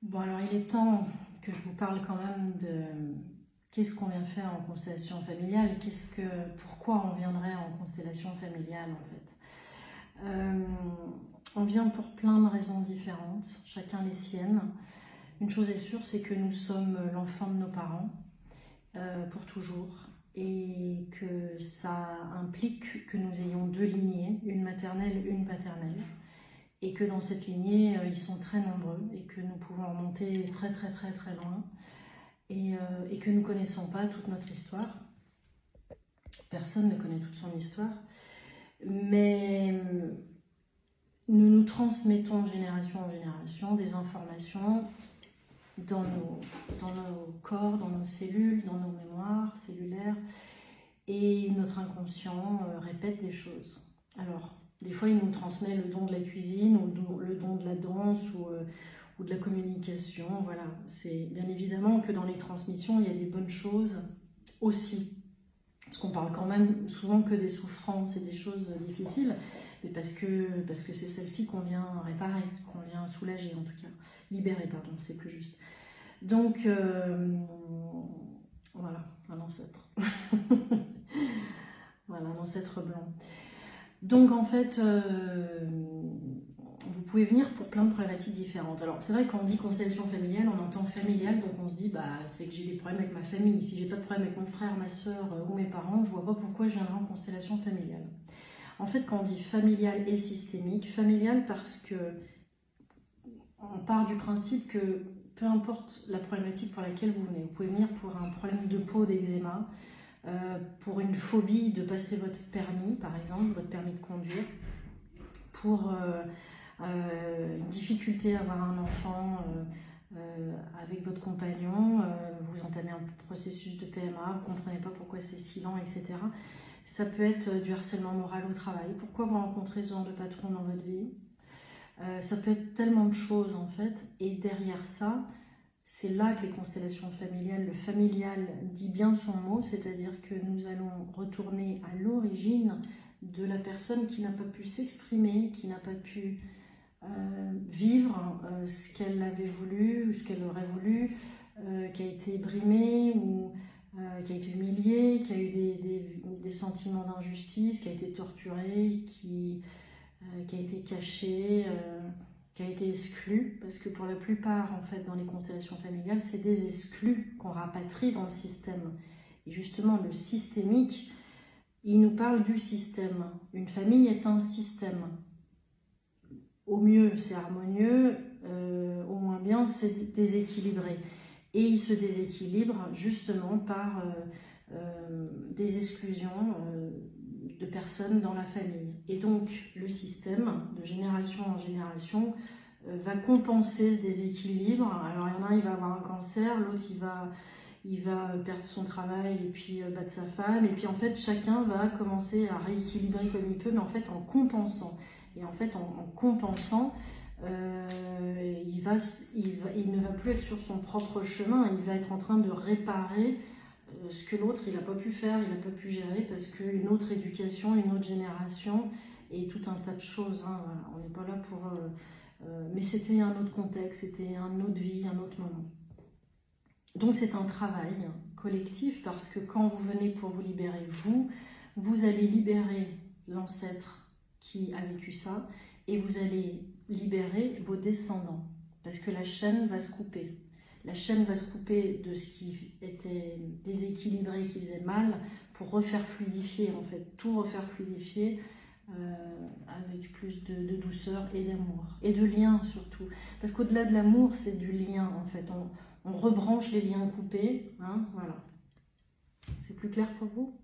Bon, alors il est temps que je vous parle quand même de qu'est-ce qu'on vient faire en constellation familiale, pourquoi on viendrait en constellation familiale en fait. On vient pour plein de raisons différentes, chacun les siennes. Une chose est sûre, c'est que nous sommes l'enfant de nos parents pour toujours et que ça implique que nous ayons deux lignées, une maternelle, une paternelle. Et que dans cette lignée, ils sont très nombreux et que nous pouvons remonter très très très très loin et que nous ne connaissons pas toute notre histoire. Personne ne connaît toute son histoire, mais nous nous transmettons de génération en génération des informations dans nos corps, dans nos cellules, dans nos mémoires cellulaires, et notre inconscient répète des choses. Alors, des fois, il nous transmet le don de la cuisine ou le don de la danse ou de la communication. Voilà, c'est bien évidemment que dans les transmissions, il y a des bonnes choses aussi. Parce qu'on parle quand même souvent que des souffrances et des choses difficiles, mais parce que c'est celle-ci qu'on vient réparer, qu'on vient soulager en tout cas. Libérer, pardon, c'est plus juste. Donc, voilà, un ancêtre. Voilà, un ancêtre blanc. Donc en fait, vous pouvez venir pour plein de problématiques différentes. Alors c'est vrai que quand on dit constellation familiale, on entend familiale, donc on se dit bah c'est que j'ai des problèmes avec ma famille. Si j'ai pas de problème avec mon frère, ma soeur ou mes parents, je vois pas pourquoi je viendrai en constellation familiale. En fait, quand on dit familiale et systémique, familiale parce que on part du principe que peu importe la problématique pour laquelle vous venez, vous pouvez venir pour un problème de peau, d'eczéma, pour une phobie de passer votre permis, par exemple, votre permis de conduire, pour une difficulté à avoir un enfant avec votre compagnon, vous entamez un processus de PMA, vous ne comprenez pas pourquoi c'est si lent, etc. Ça peut être du harcèlement moral au travail. Pourquoi vous rencontrez ce genre de patron dans votre vie? Ça peut être tellement de choses en fait, et derrière ça, c'est là que les constellations familiales, le familial dit bien son mot, c'est-à-dire que nous allons retourner à l'origine de la personne qui n'a pas pu s'exprimer, qui n'a pas pu vivre ce qu'elle avait voulu ou ce qu'elle aurait voulu, qui a été brimée ou qui a été humiliée, qui a eu des sentiments d'injustice, qui a été torturée, qui a été cachée, qui a été exclue, parce que pour la plupart, en fait, dans les constellations familiales, c'est des exclus qu'on rapatrie dans le système. Et justement, le systémique, il nous parle du système. Une famille est un système. Au mieux, c'est harmonieux, au moins bien, c'est déséquilibré. Et il se déséquilibre justement par des exclusions de personnes dans la famille. Et donc, le système, de génération en génération, va compenser ce déséquilibre. Alors, il y en a un, il va avoir un cancer, l'autre, il va perdre son travail et puis battre sa femme. Et puis, en fait, chacun va commencer à rééquilibrer comme il peut, mais en fait, en compensant. Et en fait, en compensant, il ne va plus être sur son propre chemin, il va être en train de réparer ce que l'autre il n'a pas pu faire, il n'a pas pu gérer parce qu'une autre éducation, une autre génération et tout un tas de choses. Hein, voilà. On n'est pas là pour... mais c'était un autre contexte, c'était une autre vie, un autre moment. Donc c'est un travail collectif parce que quand vous venez pour vous libérer, vous allez libérer l'ancêtre qui a vécu ça et vous allez libérer vos descendants parce que la chaîne va se couper. La chaîne va se couper de ce qui était déséquilibré, qui faisait mal, pour refaire fluidifier, en fait, tout refaire fluidifier avec plus de douceur et d'amour. Et de lien surtout. Parce qu'au-delà de l'amour, c'est du lien, en fait. On rebranche les liens coupés, hein, voilà. C'est plus clair pour vous ?